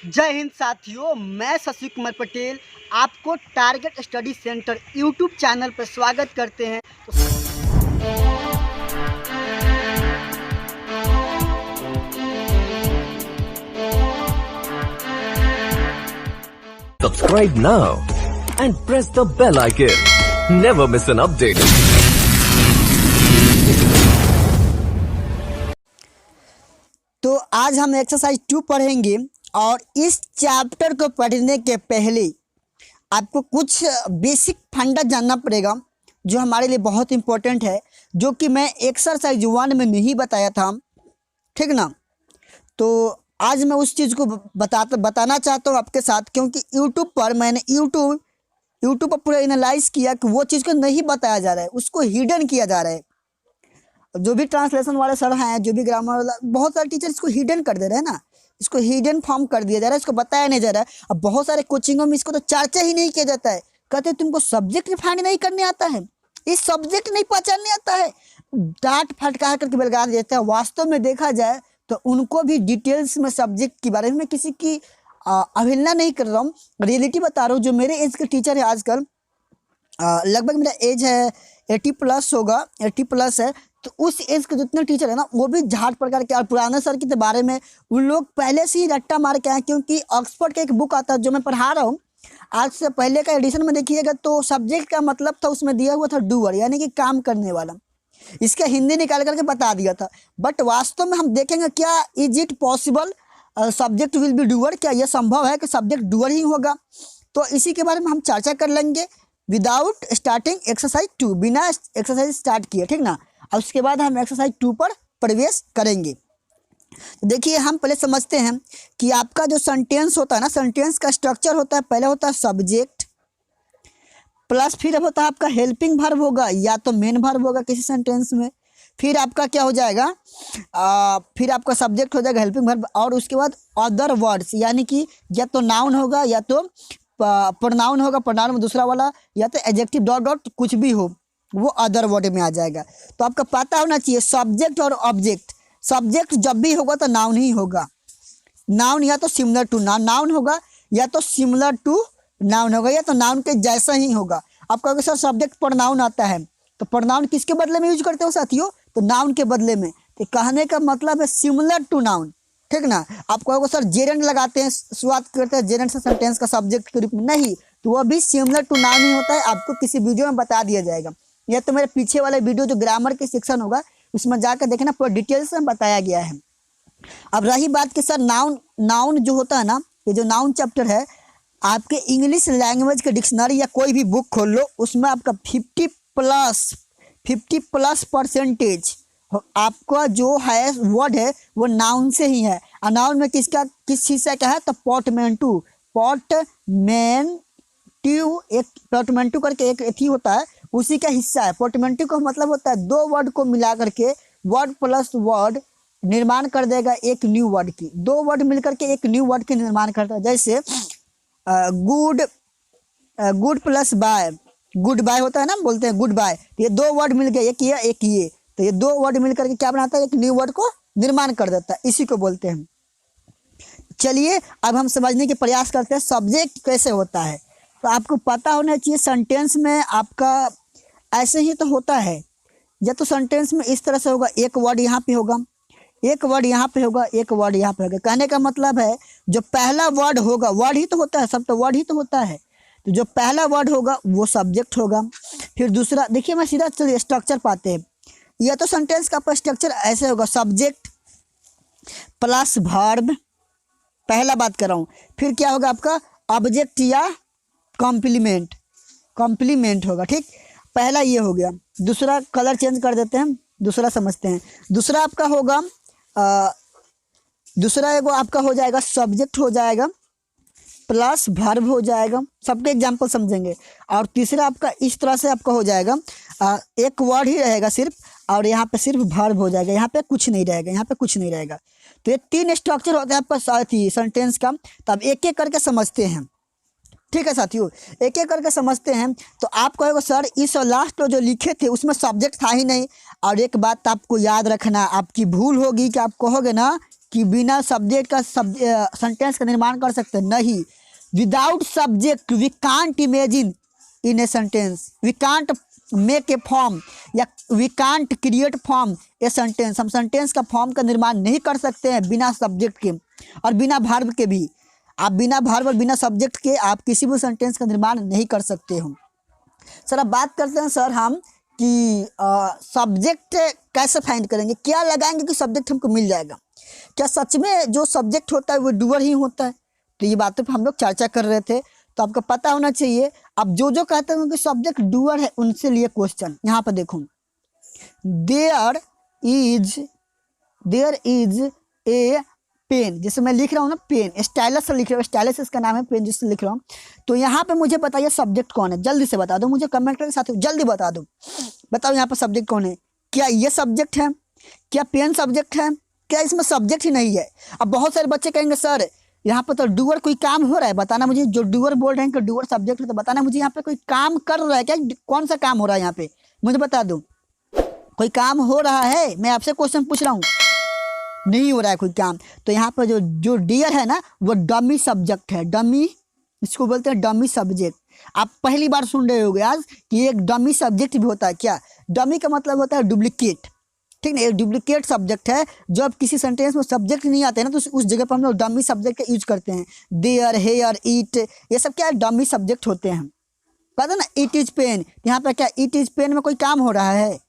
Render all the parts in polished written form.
जय हिंद साथियों, मैं शशि कुमार पटेल आपको target study centre YouTube channel पर स्वागत करते हैं। Subscribe now and press the bell icon. Never miss an update. तो आज हम एक्सरसाइज 2 पढ़ेंगे और इस चैप्टर को पढ़ने के पहले आपको कुछ बेसिक फंडा जानना पड़ेगा जो हमारे लिए बहुत इम्पोर्टेंट है, जो कि मैं एक्सरसाइज 1 में नहीं बताया था। ठीक ना? तो आज मैं उस चीज़ को बताना चाहता हूँ आपके साथ, क्योंकि यूट्यूब पर मैंने यूट्यूब पर पूरा एनालाइज किया कि वो चीज़ को नहीं बताया जा रहा है, उसको हिडन किया जा रहा है। जो भी ट्रांसलेशन वाले सर हैं, जो भी ग्रामर वाला, बहुत सारे टीचर इसको हिडन कर दे रहे हैं ना, इसको हिडन फॉर्म कर दिया जा रहा है, इसको बताया नहीं जा रहा है। अब बहुत सारे कोचिंगों में इसको तो चर्चा ही नहीं किया जाता है। कहते तुमको सब्जेक्ट डिफाइन नहीं करने आता है, इस सब्जेक्ट नहीं पहचानने आता है, डांट फटकार करके बेलगा देते हैं। वास्तव में देखा जाए तो उनको भी डिटेल्स में सब्जेक्ट के बारे में किसी की अवहेलना नहीं कर रहा हूँ, रियलिटी बता रहा हूँ। जो मेरे एज के टीचर है आजकल, लगभग मेरा एज है 80 प्लस होगा, 80 प्लस है, तो उस एज के जितने टीचर है ना, वो भी झाट प्रकार के और पुराने सर के बारे में उन लोग पहले से ही रट्टा मार के आए। क्योंकि ऑक्सफोर्ड का एक बुक आता है जो मैं पढ़ा रहा हूँ, आज से पहले का एडिशन में देखिएगा तो सब्जेक्ट का मतलब था, उसमें दिया हुआ था डूअर, यानी कि काम करने वाला। इसका हिंदी निकाल करके बता दिया था। बट वास्तव में हम देखेंगे क्या is it possible subject will be doer, क्या यह संभव है कि सब्जेक्ट डूअर ही होगा? तो इसी के बारे में हम चर्चा कर लेंगे विदाउट स्टार्टिंग एक्सरसाइज 2, बिना एक्सरसाइज स्टार्ट किए। ठीक ना? और उसके बाद हम एक्सरसाइज 2 पर प्रवेश करेंगे। तो देखिए, हम पहले समझते हैं कि आपका जो सेंटेंस होता है ना, सेंटेंस का स्ट्रक्चर होता है, पहले होता है सब्जेक्ट प्लस फिर होता है आपका हेल्पिंग वर्ब होगा या तो मेन वर्ब होगा किसी सेंटेंस में, फिर आपका क्या हो जाएगा, फिर आपका सब्जेक्ट हो जाएगा, हेल्पिंग वर्ब, और उसके बाद अदर वर्ड्स, यानी कि या तो नाउन होगा या तो प्रोनाउन होगा, प्रोनाउन में दूसरा वाला, या तो एडजेक्टिव डॉट डॉट कुछ भी हो, वो अदर वर्ड में आ जाएगा। तो आपका पता होना चाहिए सब्जेक्ट और ऑब्जेक्ट। सब्जेक्ट जब भी होगा तो नाउन ही होगा, नाउन या तो सिमिलर टू नाउन होगा, या तो सिमिलर टू नाउन होगा, या तो नाउन के जैसा ही होगा। आप कहोगे सर सब्जेक्ट प्रोनाउन आता है, तो प्रोनाउन किसके बदले में यूज करते हो साथियों? तो नाउन के बदले में। तो कहने का मतलब है सिमिलर टू नाउन। ठीक ना? आप कहोगे सर जेरेंट लगाते हैं, शुरुआत करते हैं जेरेंट से सेंटेंस का सब्जेक्ट के रूप में, नहीं, तो वह भी सिमिलर टू नाउन ही होता है। आपको किसी वीडियो में बता दिया जाएगा, या तो मेरे पीछे वाले वीडियो जो ग्रामर के सेक्शन होगा उसमें जाकर देखना, पूरा डिटेल्स में बताया गया है। अब रही बात कि सर नाउन जो होता है ना, ये जो नाउन चैप्टर है, आपके इंग्लिश लैंग्वेज के डिक्शनरी या कोई भी बुक खोल लो, उसमें आपका 50 प्लस परसेंटेज आपका जो है वर्ड है वो नाउन से ही है। और नाउन में किस चीज़ से क्या है? तो पोर्टमैंटू एक पोर्टमैंटू करके एक एथी होता है, उसी का हिस्सा है। पोर्टमैंटू का मतलब होता है दो वर्ड को मिला करके, वर्ड प्लस वर्ड निर्माण कर देगा एक न्यू वर्ड की। दो वर्ड मिलकर के एक न्यू वर्ड की निर्माण करता है। जैसे good plus bye, goodbye होता है ना, बोलते हैं गुड बाय, ये दो वर्ड मिल गए, एक ये, तो ये दो वर्ड मिल करके क्या बनाता है? एक न्यू वर्ड को निर्माण कर देता है, इसी को बोलते हैं। चलिए अब हम समझने के प्रयास करते हैं सब्जेक्ट कैसे होता है। तो आपको पता होना चाहिए सेंटेंस में आपका ऐसे ही तो होता है, या तो सेंटेंस में इस तरह से होगा, एक वर्ड यहाँ पे होगा, एक वर्ड यहाँ पे होगा, एक वर्ड यहाँ पे होगा। कहने का मतलब है जो पहला वर्ड होगा, वर्ड ही तो होता है, सब तो वर्ड ही तो होता है, तो जो पहला वर्ड होगा वो सब्जेक्ट होगा। फिर दूसरा, देखिए मैं सीधा चलिए स्ट्रक्चर पाते हैं। या तो सेंटेंस का आपका स्ट्रक्चर ऐसे होगा, सब्जेक्ट प्लस वर्ब, पहला बात कर रहा हूँ। फिर क्या होगा आपका? ऑब्जेक्ट या कॉम्प्लीमेंट होगा। ठीक, पहला ये हो गया। दूसरा कलर चेंज कर देते हैं, दूसरा समझते हैं। दूसरा आपका होगा दूसरा एगो आपका हो जाएगा सब्जेक्ट हो जाएगा प्लस वर्ब हो जाएगा, सबके एग्जाम्पल समझेंगे। और तीसरा आपका इस तरह से आपका हो जाएगा, एक वर्ड ही रहेगा सिर्फ, और यहाँ पे सिर्फ वर्ब हो जाएगा, यहाँ पे कुछ नहीं रहेगा, यहाँ पे कुछ नहीं रहेगा। तो ये 3 स्ट्रक्चर होते हैं आपका साथ ही सेंटेंस का। तो अब एक एक करके समझते हैं। ठीक है साथियों, एक एक करके समझते हैं। तो आप कहोगे सर इस लास्ट जो लिखे थे उसमें सब्जेक्ट था ही नहीं। और एक बात आपको याद रखना, आपकी भूल होगी कि आप कहोगे ना कि बिना सब्जेक्ट का सेंटेंस का निर्माण कर सकते हैं? नहीं। Without subject we can't imagine in a sentence, we can't make a form या we can't create form a sentence. हम सेंटेंस का फॉर्म का निर्माण नहीं कर सकते हैं बिना सब्जेक्ट के और बिना वर्ब के भी। आप बिना वर्ब और बिना सब्जेक्ट के आप किसी भी सेंटेंस का निर्माण नहीं कर सकते हो। सर अब बात करते हैं सर हम कि सब्जेक्ट कैसे फाइंड करेंगे, क्या लगाएंगे कि सब्जेक्ट हमको मिल जाएगा? क्या सच में जो सब्जेक्ट होता है वो डूअर ही होता है? तो ये बातों पे हम लोग चर्चा कर रहे थे, तो आपको पता होना चाहिए। अब जो कहते हैं कि सब्जेक्ट डूअर है उनसे लिए क्वेश्चन। यहाँ पर देखो, देयर इज ए पेन, जैसे मैं लिख रहा हूँ ना पेन, स्टाइलस से लिख रहा हूँ, स्टाइलस इसका नाम है, पेन जिससे लिख रहा हूँ। तो यहाँ पे मुझे बताइए सब्जेक्ट कौन है, जल्दी से बता दो मुझे, कमेंट करके साथ जल्दी बता दो। बताओ यहाँ पर सब्जेक्ट कौन है? क्या ये सब्जेक्ट है? क्या पेन सब्जेक्ट है? क्या इसमें सब्जेक्ट ही नहीं है? अब बहुत सारे बच्चे कहेंगे सर यहाँ पर तो डूअर कोई काम हो रहा है, बताना मुझे। जो डूअर बोल रहे हैं कि डूअर सब्जेक्ट है, तो बताना मुझे यहाँ पे कोई काम कर रहा है क्या? कौन सा काम हो रहा है यहाँ पे मुझे बता दो। कोई काम हो रहा है? मैं आपसे क्वेश्चन पूछ रहा हूँ, नहीं हो रहा है कोई काम। तो यहाँ पर जो डियर है ना वो डमी सब्जेक्ट है। डमी, इसको बोलते हैं डमी सब्जेक्ट। आप पहली बार सुन रहे होगे आज कि एक डमी सब्जेक्ट भी होता है। क्या डमी का मतलब होता है? डुप्लीकेट, ठीक ना। एक डुप्लीकेट सब्जेक्ट है। जब किसी सेंटेंस में सब्जेक्ट नहीं आते ना तो उस जगह पर हम लोग डमी सब्जेक्ट का यूज करते हैं। देयर, हेयर, ईट, ये सब क्या है? डमी सब्जेक्ट होते हैं। पता ना, इट इज पेन, यहाँ पर क्या इट इज पेन में कोई काम हो रहा है?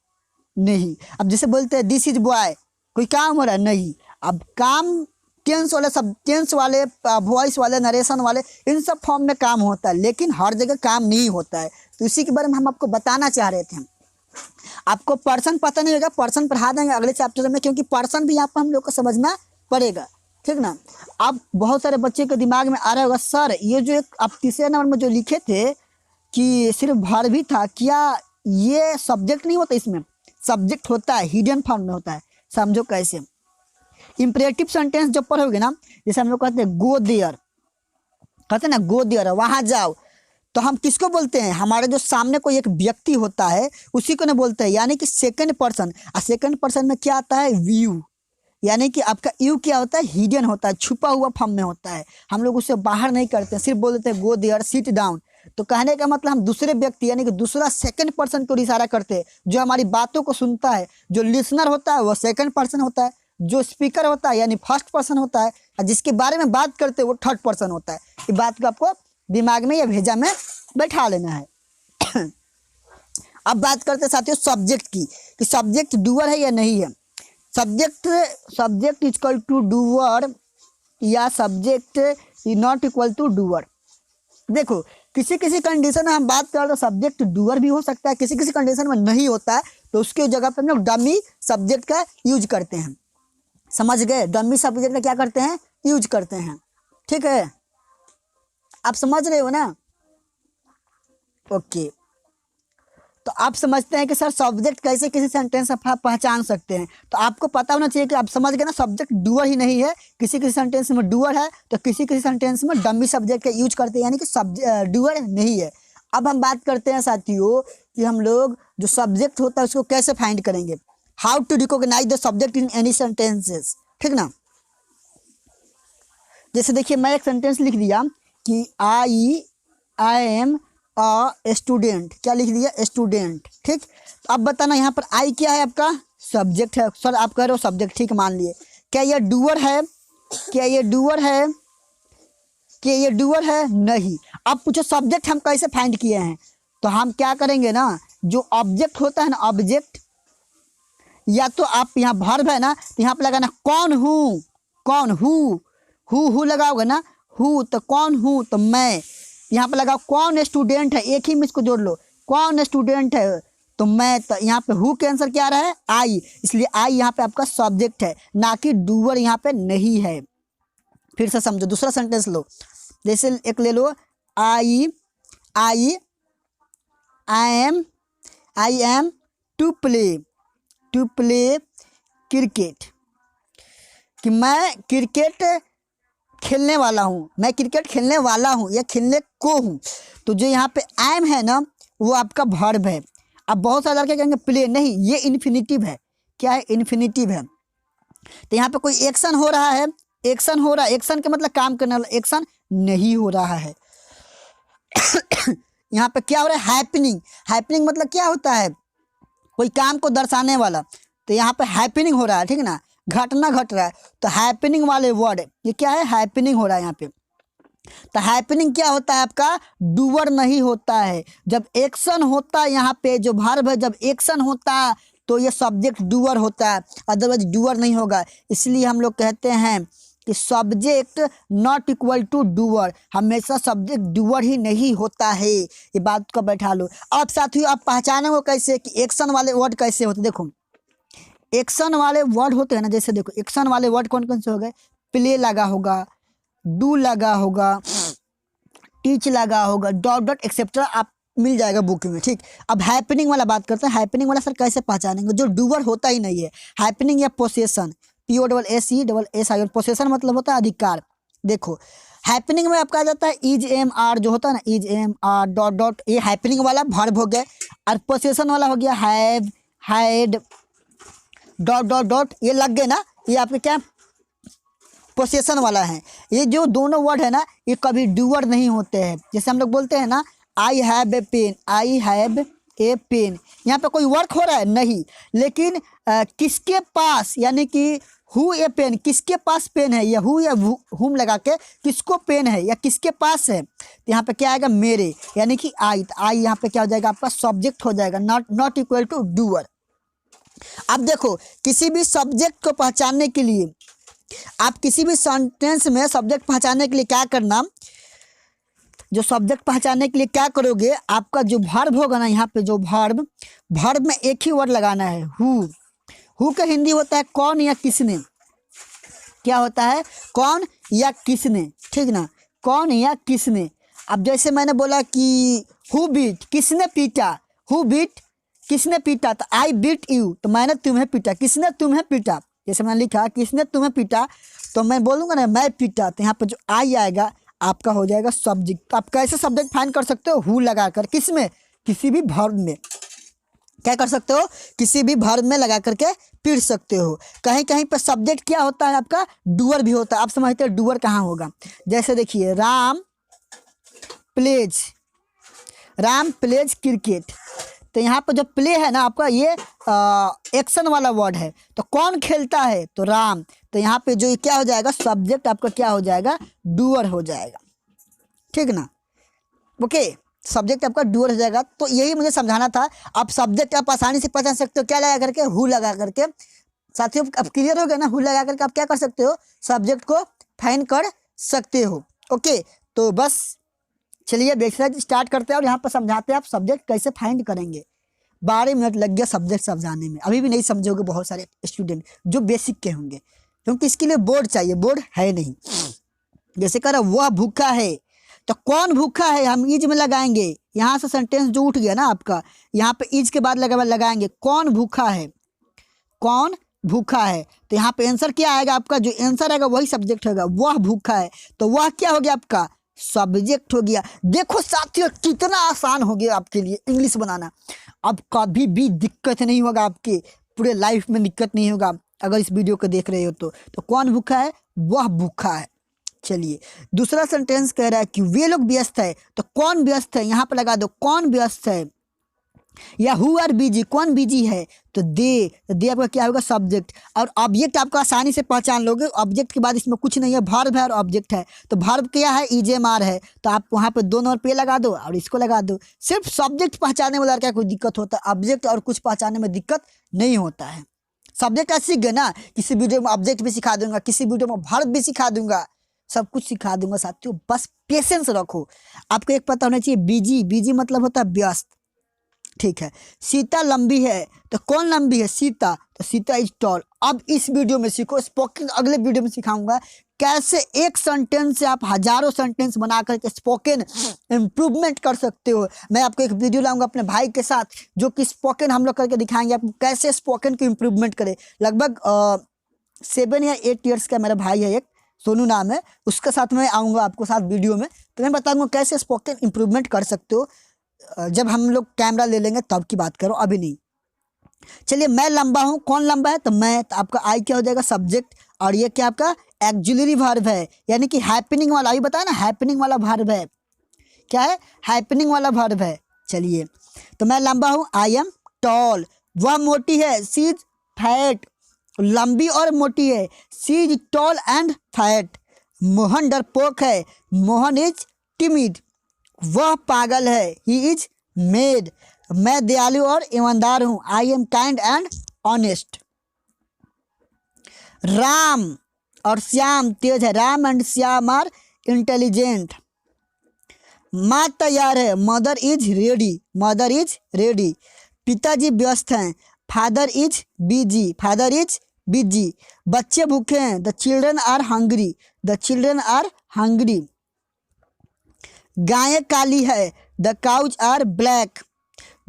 नहीं। अब जैसे बोलते हैं दिस इज बॉय, कोई काम हो रहा है? नहीं। अब काम टेंस वाले सब, टेंस वाले, वॉइस वाले, नरेशन वाले, इन सब फॉर्म में काम होता है, लेकिन हर जगह काम नहीं होता है। तो इसी के बारे में हम आपको बताना चाह रहे थे। आपको पर्सन पता नहीं होगा, पर्सन पढ़ा देंगे अगले चैप्टर में, क्योंकि पर्सन भी यहाँ पर हम लोग को समझना पड़ेगा, ठीक ना। अब बहुत सारे बच्चे के दिमाग में आ रहा होगा सर ये जो एक आप तीसरे नंबर में जो लिखे थे कि सिर्फ वर्ब ही था, क्या ये सब्जेक्ट नहीं होता? इसमें सब्जेक्ट होता है, हिडन फॉर्म में होता है। समझो कैसे। इंपरेटिव सेंटेंस जब पढ़ोगे ना, जैसे हम लोग कहते हैं गो देयर, कहते हैं ना गो देयर, वहां जाओ, तो हम किसको बोलते हैं? हमारे जो सामने कोई एक व्यक्ति होता है उसी को ना बोलते हैं, यानी कि सेकंड पर्सन। और सेकंड पर्सन में क्या आता है? व्यू, यानी कि आपका यू क्या होता है? हिडन होता है, छुपा हुआ फॉर्म में होता है। हम लोग उसे बाहर नहीं करते, सिर्फ बोल देते हैं गो देयर, सिट डाउन। तो कहने का मतलब हम दूसरे व्यक्ति यानी कि दूसरा सेकंड पर्सन को इशारा करते हैं। जो हमारी बातों को सुनता है, जो लिसनर होता है वो सेकंड पर्सन होता है, जो स्पीकर होता है यानी फर्स्ट पर्सन होता है, और जिसके बारे में बात करते हैं वो थर्ड पर्सन होता है। ये बात को आपको दिमाग में या भेजा में बैठा लेना है। अब बात करते हैं साथियों सब्जेक्ट की, कि सब्जेक्ट डूअर है या नहीं है। सब्जेक्ट इक्वल टू डूअर या subject is not equal to doer. देखो किसी किसी कंडीशन में हम बात कर रहे हैं सब्जेक्ट डूअर भी हो सकता है, किसी किसी कंडीशन में नहीं होता है, तो उसके जगह पे हम लोग डमी सब्जेक्ट का यूज करते हैं। समझ गए? डमी सब्जेक्ट का क्या करते हैं? यूज करते हैं, ठीक है। आप समझ रहे हो ना? ओके। तो आप समझते हैं कि सर सब्जेक्ट कैसे किसी सेंटेंस में पहचान सकते हैं। तो आपको पता होना चाहिए कि आप समझ गए ना, सब्जेक्ट डूअर ही नहीं है। किसी किसी सेंटेंस में डूअर है तो किसी किसी सेंटेंस में डमी सब्जेक्ट का यूज करते हैं, यानी कि डूअर नहीं है। अब हम बात करते हैं साथियों कि हम लोग जो सब्जेक्ट होता है उसको कैसे फाइंड करेंगे। How to recognise the subject in any sentences, ठीक ना। जैसे देखिए मैं एक सेंटेंस लिख दिया कि आई एम अ स्टूडेंट, क्या लिख दिया? स्टूडेंट, ठीक। अब बताना यहाँ पर आई क्या है? आपका सब्जेक्ट है। सर आप कह रहे हो सब्जेक्ट, ठीक मान लिए। क्या ये डूअर है? क्या ये डूअर है? क्या ये डूअर है? नहीं। अब पूछो सब्जेक्ट हम कैसे फाइंड किए हैं, तो हम क्या करेंगे ना, जो ऑब्जेक्ट होता है ना, ऑब्जेक्ट, या तो आप यहाँ वर्ब है ना तो यहाँ पे लगाना कौन हूँ, कौन हु लगाओगे ना, हु तो कौन हूँ, तो मैं। यहाँ पे लगाओ कौन स्टूडेंट है, एक ही में इसको जोड़ लो, कौन स्टूडेंट है, तो मैं। तो यहाँ पे हु के आंसर क्या आ रहा है? आई, इसलिए आई यहाँ पे आपका सब्जेक्ट है, ना कि डूअर यहाँ पे नहीं है। फिर से समझो, दूसरा सेंटेंस लो, जैसे एक ले लो, I am to play cricket, कि मैं क्रिकेट खेलने वाला हूँ, मैं क्रिकेट खेलने वाला हूँ या खेलने को हूँ। तो जो यहाँ पे एम है ना वो आपका वर्ब है। अब बहुत सारे लड़के कहेंगे प्ले, नहीं, ये इन्फिनिटिव है। क्या है? इन्फिनिटिव है। तो यहाँ पे कोई एक्शन हो रहा है, एक्शन हो रहा है, एक्शन के मतलब काम करने वाला, एक्शन नहीं हो रहा है। यहाँ पे क्या हो रहा है, हैपनिंग। हैपनिंग मतलब क्या होता है, कोई काम को दर्शाने वाला। तो यहाँ पे हैपनिंग हो रहा है, ठीक है ना, घटना घट रहा है। तो हैपनिंग वाले वर्ड, ये क्या है, हैपनिंग हो रहा है यहाँ पे। तो हैपनिंग क्या होता है आपका, डूअर नहीं होता है। जब एक्शन होता है यहाँ पे जो वर्ब है, जब एक्शन होता है तो ये सब्जेक्ट डूअर होता है, अदरवाइज डूअर नहीं होगा। इसलिए हम लोग कहते हैं कि subject not equal to doer, हमेशा सब्जेक्ट डूअर ही नहीं होता है। ये बात को बैठा लो। अब साथियों आप पहचानोगे कैसे कि एक्शन वाले वर्ड कैसे होते, देखो एक्शन वाले वर्ड होते हैं ना, जैसे देखो एक्शन वाले वर्ड कौन कौन से हो गए, प्ले लगा होगा, डू लगा होगा, टीच लगा होगा, डॉट डॉट एक्सेट्रा आप मिल जाएगा बुक में, ठीक। अब हैपनिंग वाला बात करते हैं। हैपनिंग वाला सर कैसे पहचानेंगे, जो डूअर होता ही नहीं है। हैपनिंग या पोसेशन, POSSESSION, पोसेशन मतलब होता है अधिकार। देखो हैपनिंग में आपका आ जाता है इज एम आर, जो होता है ना is am are dot dot, ये हैपनिंग वाला वर्ब हो गया। और पोसेशन वाला हो गया have, had, dot dot dot, ये लग गए ना, ये आपके क्या पोसेशन वाला है। ये जो दोनों वर्ड है ना, ये कभी डूअर नहीं होते हैं। जैसे हम लोग बोलते हैं ना I have a pen, I have a pen, यहाँ पे कोई वर्क हो रहा है नहीं, लेकिन किसके पास, यानी कि हु ए पेन, किसके पास पेन है, या हु या हुम लगा के किसको पेन है या किसके पास है, तो यहाँ पे क्या आएगा, मेरे, यानी कि आई। तो आई यहाँ पे क्या हो जाएगा आपका, सब्जेक्ट हो जाएगा, नॉट इक्वल टू डूअर। अब देखो किसी भी सब्जेक्ट को पहचानने के लिए, आप किसी भी सेंटेंस में सब्जेक्ट पहचानने के लिए क्या करना, जो सब्जेक्ट पहचानने के लिए क्या करोगे, आपका जो वर्ब होगा ना, यहाँ पे जो वर्ब में एक ही वर्ड लगाना है, हु का हिंदी होता है कौन या किसने। क्या होता है, कौन या किसने, ठीक ना, कौन या किसने। अब जैसे मैंने बोला कि हु बीट, किसने पीटा, हु बीट, किसने पीटा, तो आई बीट यू, तो मैंने तुम्हें पीटा, किसने तुम्हें पीटा। जैसे मैंने लिखा किसने तुम्हें पीटा, तो मैं बोलूँगा ना मैं पीटा, तो यहाँ पर जो आई आएगा आपका हो जाएगा सब्जेक्ट। आप कैसे सब्जेक्ट फाइंड कर सकते हो, हु लगाकर, किसमें, किसी भी वर्ब में, क्या कर सकते हो, किसी भी वर्ब में लगा करके पढ़ सकते हो। कहीं कहीं पर सब्जेक्ट क्या होता है आपका, डूअर भी होता है। आप समझते हो डूअर कहाँ होगा, जैसे देखिए राम प्लेज क्रिकेट, तो यहाँ पर जो प्ले है ना आपका, ये एक्शन वाला वर्ड है। तो कौन खेलता है, तो राम, तो यहाँ पे जो क्या हो जाएगा, सब्जेक्ट आपका क्या हो जाएगा, डूअर हो जाएगा, ठीक ना। ओके, सब्जेक्ट आपका डूअर हो जाएगा। तो यही मुझे समझाना था। अब सब्जेक्ट आप आसानी से पहचान सकते हो, क्या लगा करके, हु लगा करके। साथियों अब क्लियर हो गया ना, हु लगा करके आप क्या कर सकते हो, सब्जेक्ट को फाइंड कर सकते हो। ओके, तो बस चलिए एक्सरसाइज स्टार्ट करते हैं और यहाँ पर समझाते हैं आप सब्जेक्ट कैसे फाइंड करेंगे। 12 मिनट लग गया सब्जेक्ट समझाने में, अभी भी नहीं समझोगे बहुत सारे स्टूडेंट जो बेसिक के होंगे, क्योंकि इसके लिए बोर्ड चाहिए, बोर्ड है नहीं। जैसे कह रहा वह भूखा है, तो कौन भूखा है, हम इज में लगाएंगे। यहाँ से सेंटेंस जो उठ गया ना आपका, यहाँ पे इज के बाद लगाएंगे कौन भूखा है, कौन भूखा है। तो यहाँ पे आंसर क्या आएगा आपका, जो आंसर आएगा वही सब्जेक्ट होगा। वह भूखा है, तो वह क्या हो गया आपका, सब्जेक्ट हो गया। देखो साथियों कितना आसान हो गया आपके लिए इंग्लिश बनाना। अब कभी भी दिक्कत नहीं होगा, आपके पूरे लाइफ में दिक्कत नहीं होगा अगर इस वीडियो को देख रहे हो तो कौन भूखा है, वह भूखा है। चलिए दूसरा सेंटेंस कह रहा है कि वे लोग व्यस्त है, तो कौन व्यस्त है, यहाँ पर लगा दो कौन व्यस्त है। या हु आर बिजी, कौन बिजी है, तो दे आपका क्या होगा, सब्जेक्ट। और ऑब्जेक्ट आपको आसानी से पहचान लोगे, ऑब्जेक्ट के बाद इसमें कुछ नहीं है, वर्ब है और ऑब्जेक्ट है। तो वर्ब क्या है, EJMR है, तो आप वहाँ पे दोनों और पे लगा दो और इसको लगा दो। सिर्फ सब्जेक्ट पहचानने वाला क्या कोई दिक्कत होता है, ऑब्जेक्ट और कुछ पहचानने में दिक्कत नहीं होता है। सब्जेक्ट सीख गए ना, किसी वीडियो में ऑब्जेक्ट भी सिखा दूंगा, किसी वीडियो में वर्ब भी सिखा दूंगा, सब कुछ सिखा दूंगा साथियों, बस पेशेंस रखो। आपको एक पता होना चाहिए, बिजी मतलब होता है व्यस्त, ठीक है। सीता लंबी है, तो कौन लंबी है, सीता, तो सीता इज टॉल। अब इस वीडियो में सीखो, स्पोकन अगले वीडियो में सिखाऊंगा कैसे एक सेंटेंस से आप हजारों सेंटेंस बना करके स्पोकन इम्प्रूवमेंट कर सकते हो। मैं आपको एक वीडियो लाऊंगा अपने भाई के साथ, जो कि स्पोकन हम लोग करके दिखाएंगे आपको कैसे स्पोकन की इम्प्रूवमेंट करे। लगभग 7 या 8 ईयर्स का मेरा भाई है, एक सोनू नाम है, उसके साथ मैं आऊँगा आपको साथ वीडियो में, तो मैं बताऊँगा कैसे स्पोकन इम्प्रूवमेंट कर सकते हो। जब हम लोग कैमरा ले लेंगे तब की बात करो, अभी नहीं। चलिए मैं लंबा हूँ, कौन लंबा है? तो मैं, तो आपका आई क्या हो जाएगा? सब्जेक्ट। और ये क्या आपका एक्जुलरी वर्ब है, यानी कि हैपनिंग वाला, अभी बताया ना हैपनिंग वाला वर्ब है। क्या है? हैपनिंग वाला वर्ब है। चलिए तो मैं लंबा हूँ, आई एम टॉल। वह मोटी है, सी इज फैट। लंबी और मोटी है, she is tall and fat. Mohan डरपोक है, मोहन इज टिमिड। वह पागल है, ही इज मेड। मैं दयालु और ईमानदार हूँ, I am kind and honest. Ram और श्याम तेज है, Ram and Shyam are intelligent. माँ तैयार है, mother is ready, mother is ready. पिताजी व्यस्त हैं, father is busy, father is busy. बच्चे भूखे हैं, the children are hungry, the children are hungry. गायें काली है, द काउज आर ब्लैक।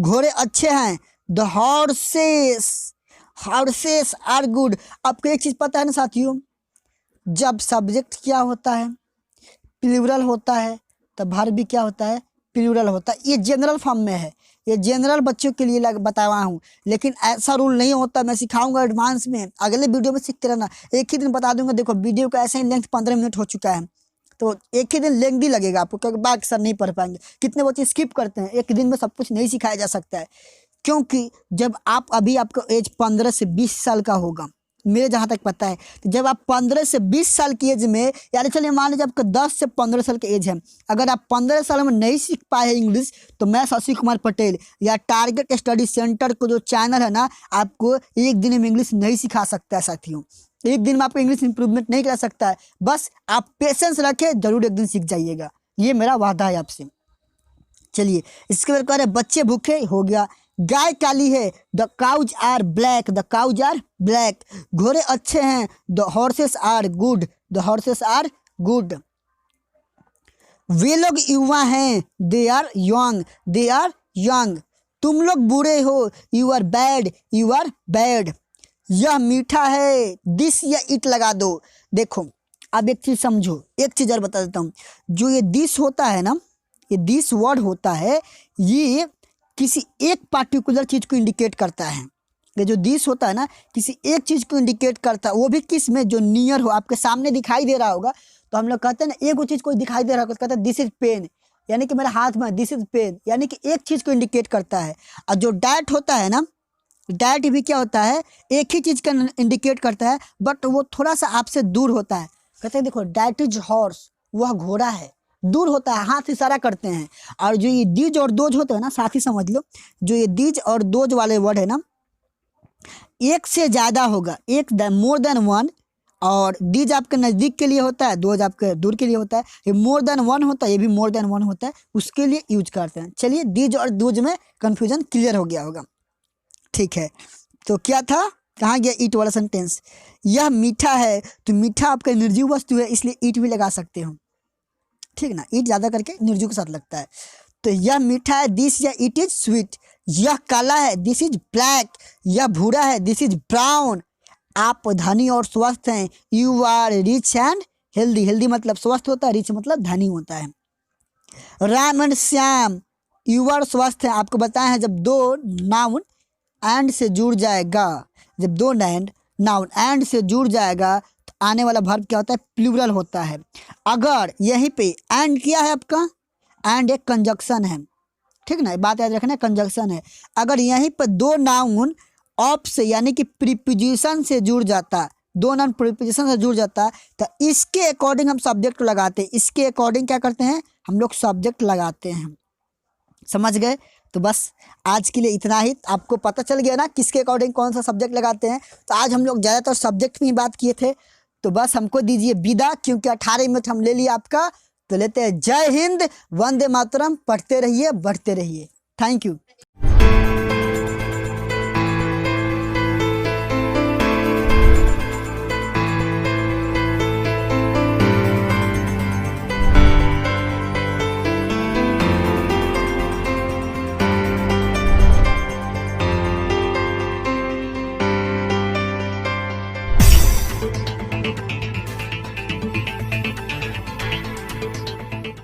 घोड़े अच्छे हैं, the horses, horses are good. आपको एक चीज़ पता है ना साथियों, जब सब्जेक्ट क्या होता है? प्लूरल होता है, तब वर्ब भी क्या होता है? प्लूरल होता है। ये जनरल फॉर्म में है, ये जनरल बच्चों के लिए बताया हूँ, लेकिन ऐसा रूल नहीं होता। मैं सिखाऊंगा एडवांस में, अगले वीडियो में सीखते रहना। एक ही दिन बता दूंगा। देखो वीडियो का ऐसे ही लेंथ 15 मिनट हो चुका है, तो एक ही दिन लेंथी लगेगा आपको, क्योंकि बाकी सर नहीं पढ़ पाएंगे। कितने बच्चे स्किप करते हैं, एक दिन में सब कुछ नहीं सिखाया जा सकता है। क्योंकि जब आप अभी आपका एज 15 से 20 साल का होगा, मेरे जहाँ तक पता है, तो जब आप 15 से 20 साल की एज में, यानी चलिए मान लीजिए आपका 10 से 15 साल की एज है, अगर आप 15 साल में नहीं सीख पाए हैं इंग्लिश, तो मैं शशि कुमार पटेल या टारगेट स्टडी सेंटर को जो चैनल है ना, आपको एक दिन में इंग्लिश नहीं सिखा सकता है साथियों। एक दिन में आपको इंग्लिश इंप्रूवमेंट नहीं करा सकता है। बस आप पेशेंस रखें, जरूर एक दिन सीख जाइएगा, ये मेरा वादा है आपसे। चलिए इसके बाद कह रहे बच्चे भूखे, हो गया। गाय काली है, the cows are black, the cows are black. घोड़े अच्छे हैं, the horses are good, the horses are good. वे लोग युवा हैं, they are young, they are young. तुम लोग बुरे हो, you are bad, you are bad. यह मीठा है, दिस या इट लगा दो। देखो अब एक चीज़ समझो, एक चीज़ और बता देता हूँ। जो ये दिस होता है ना, ये दिस वर्ड होता है, ये किसी एक पार्टिकुलर चीज़ को इंडिकेट करता है। ये जो दिस होता है ना, किसी एक चीज़ को इंडिकेट करता है, वो भी किस में? जो नियर हो, आपके सामने दिखाई दे रहा होगा। तो हम लोग कहते हैं ना, एक वो चीज़ को दिखाई दे रहा होगा, कहते हैं दिस इज पेन, यानी कि मेरे हाथ में दिस इज पेन, यानी कि एक चीज़ को इंडिकेट करता है। और जो डैट होता है ना, डैट भी क्या होता है? एक ही चीज़ का इंडिकेट करता है, बट वो थोड़ा सा आपसे दूर होता है। कहते हैं देखो डैट इज हॉर्स, वह घोड़ा है, दूर होता है, हाथ इशारा करते हैं। और जो ये दीज और दोज होते हैं ना, साथ ही समझ लो, जो ये दीज और दोज वाले वर्ड है ना, एक से ज़्यादा होगा, एक मोर देन वन। और दीज आपके नज़दीक के लिए होता है, दोज आपके दूर के लिए होता है। ये मोर देन वन होता है, ये भी मोर देन वन होता है, उसके लिए यूज करते हैं। चलिए दीज और दोज में कन्फ्यूजन क्लियर हो गया होगा, ठीक है। तो क्या था, कहाँ गया ईट वाला सेंटेंस? यह मीठा है, तो मीठा आपका निर्जीव वस्तु है, इसलिए ईट भी लगा सकते हो, ठीक ना। ईट ज़्यादा करके निर्जीव के साथ लगता है। तो यह मीठा है, दिस या इट इज स्वीट। यह काला है, दिस इज ब्लैक। यह भूरा है, दिस इज ब्राउन। आप धनी और स्वस्थ हैं, you are rich and healthy. Healthy मतलब स्वस्थ होता है, रिच मतलब धनी होता है। Ram and Shyam, you are स्वस्थ हैं। आपको बताया है जब दो नाउन एंड से जुड़ जाएगा, जब दो नाउन एंड से जुड़ जाएगा तो आने वाला वर्ब क्या होता है? प्लूरल होता है। अगर यहीं पे एंड किया है आपका, एंड एक कंजक्शन है, ठीक ना, बात याद रखना, कंजक्शन है। अगर यहीं पर दो नाउन ऑफ से यानी कि प्रीपोजिशन से जुड़ जाता, दो नाउन प्रीपोजिशन से जुड़ जाता, तो इसके अकॉर्डिंग हम सब्जेक्ट लगाते हैं। इसके अकॉर्डिंग क्या करते हैं हम लोग? सब्जेक्ट लगाते हैं। समझ गए? तो बस आज के लिए इतना ही। आपको पता चल गया ना किसके अकॉर्डिंग कौन सा सब्जेक्ट लगाते हैं। तो आज हम लोग ज़्यादातर सब्जेक्ट में ही बात किए थे। तो बस हमको दीजिए विदा, क्योंकि 18 मिनट हम ले लिए आपका। तो लेते हैं, जय हिंद, वंदे मातरम। पढ़ते रहिए, बढ़ते रहिए। Thank you.